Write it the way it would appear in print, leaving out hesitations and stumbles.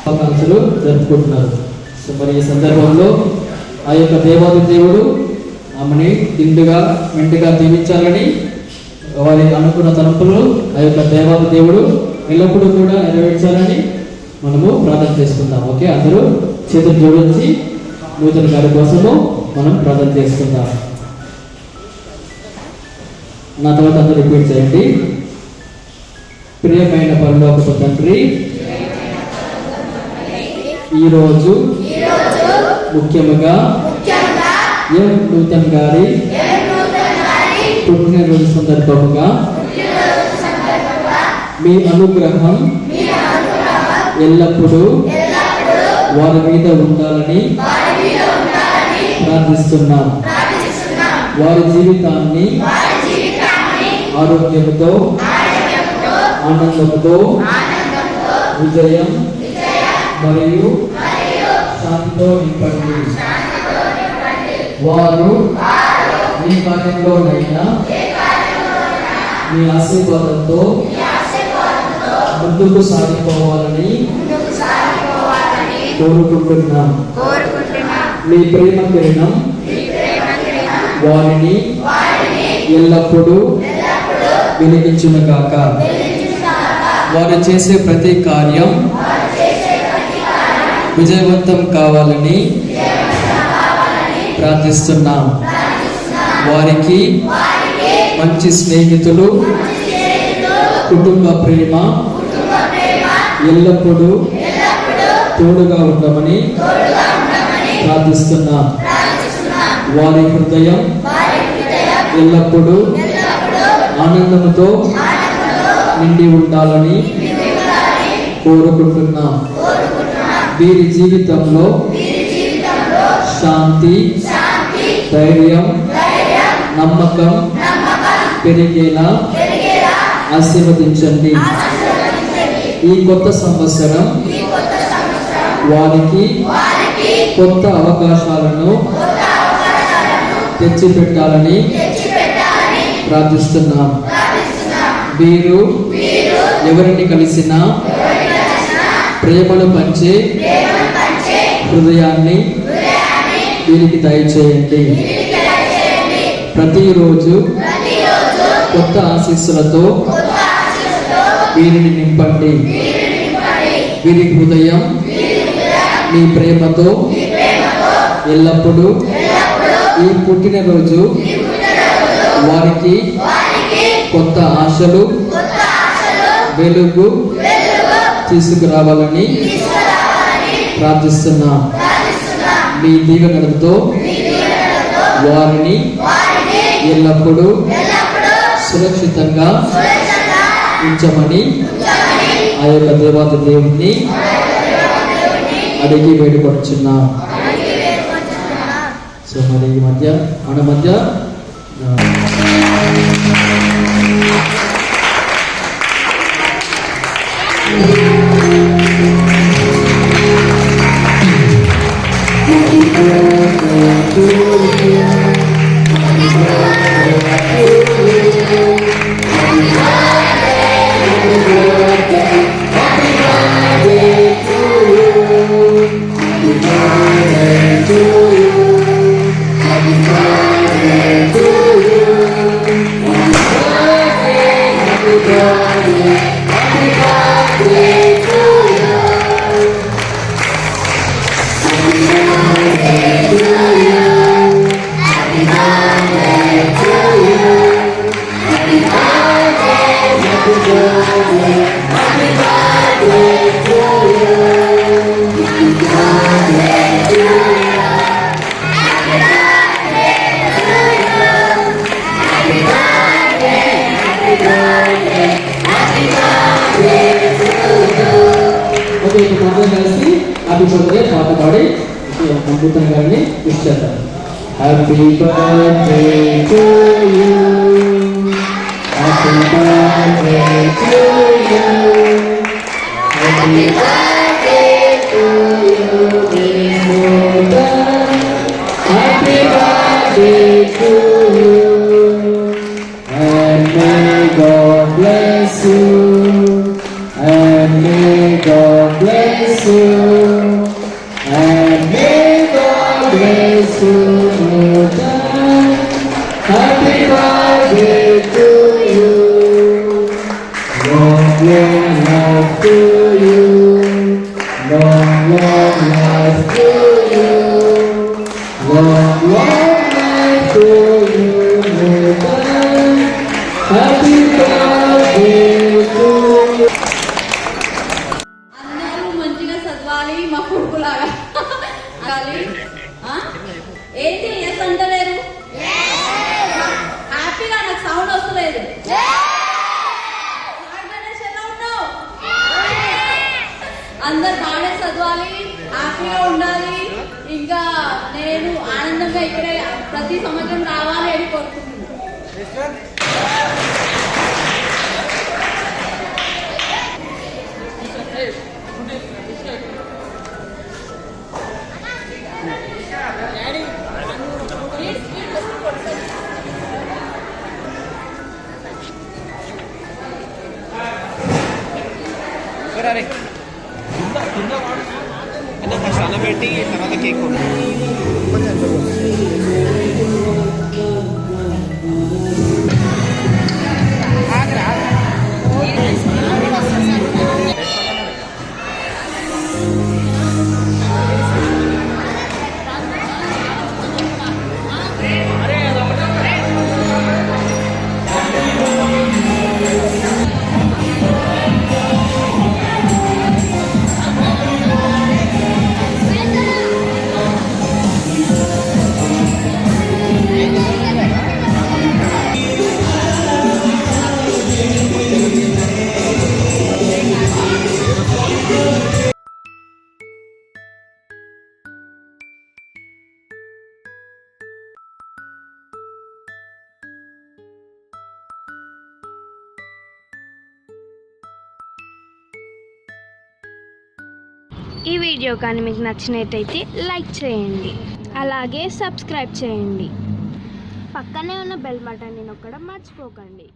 శుభాకాంక్షలు జరుపుకుంటున్నారు. సో మరి ఈ సందర్భంలో ఆ యొక్క దేవాది దేవుడు ఆమెని దిండుగా మెండుగా దీవించాలని, వారి అనుకున్న తలంపులు ఆ యొక్క దేవాది దేవుడు ఎల్లప్పుడూ కూడా నెరవేర్చాలని మనము ప్రార్థన చేసుకుందాం. ఓకే, అందరూ చేతులు జోడించి నూతన గారి కోసము మనం ప్రార్థన చేసుకుందాం. నా తర్వాత అందరూ రిపీట్ చేయండి. ప్రియమైన పరలోకపు తండ్రి, ఈరోజు ముఖ్యముగా ఎం నూతన్ గారి పుట్టినరోజు సందర్భముగా మీ అనుగ్రహం ఎల్లప్పుడూ వారి మీద ఉండాలని ప్రార్థిస్తున్నాం. వారి జీవితాన్ని ఆరోగ్యంతో, ఆనందంతో, విజయం మరియు శాంతితో నింపండి. వారు మీ కార్యంలోనైనా మీ ఆశీర్వాదంతో ముందుకు సాగిపోవాలని కోరుకుంటున్నాం. మీ ప్రేమ కిరణం వారిని ఎల్లప్పుడూ వెలిగించును గాక. వారు చేసే ప్రతి కార్యం విజయవంతం కావాలని ప్రార్థిస్తున్నాం. వారికి మంచి స్నేహితులు, కుటుంబ ప్రేమ ఎల్లప్పుడూ తోడుగా ఉండమని ప్రార్థిస్తున్నాం. వారి హృదయం ఎల్లప్పుడూ ఆనందంతో నిండి ఉండాలని కోరుకుంటున్నాం. వీరి జీవితంలో శాంతి, ధైర్యం, నమ్మకం పెరిగేలా ఆశీర్వదించండి. ఈ కొత్త సంవత్సరం వారికి కొత్త అవకాశాలను తెచ్చిపెట్టాలని ప్రార్థిస్తున్నాం. వీరు ఎవరిని కలిసినా ప్రేమను పంచే హృదయాన్ని వీరికి దయచేయండి. ప్రతిరోజు కొత్త ఆశీస్సులతో వీరిని నింపండి. వీరి హృదయం మీ ప్రేమతో ఎల్లప్పుడూ ఈ పుట్టినరోజు వారికి కొత్త ఆశలు, వెలుగు తీసుకురావాలని ప్రార్థిస్తున్నాం. మీ దీవెనలతో వారిని ఎల్లప్పుడూ సురక్షితంగా ఉంచమని ఆ యొక్క దేవాది దేవుణ్ణి అడిగి వేడుకొచ్చున్నాం. సో మరి ఈ మధ్య మన మధ్య కలిసి హ్యాపీ బర్త్డే పాట పాడి నమ్ముతున్న గారిని విష్ చేద్దాం. Happy birthday to you, happy birthday to you, happy birthday to you, happy birthday to you. Happy birthday to you. Long, long life to you. Long, long life to you. Long, long life to you. Happy birthday to you. అందరూ మంచిగా చదవాలి మా కొడుకులాగా. ఏంటి yes అంటలేరు? హ్యాపీగా నాకు sound వస్తలేదు. అందరు బాగా చదవాలి, హ్యాపీగా ఉండాలి. ఇంకా నేను ఆనందంగా ఇక్కడే ప్రతి సంవత్సరం రావాలి అని కోరుకుంటున్నాను. ఫస్ట్ అన్నపెట్టి తర్వాత కేక్ ఈ వీడియో కానీ మీకు నచ్చినట్టయితే లైక్ చేయండి, అలాగే సబ్స్క్రైబ్ చేయండి. పక్కనే ఉన్న బెల్ బటన్ని నొక్కడం మర్చిపోకండి.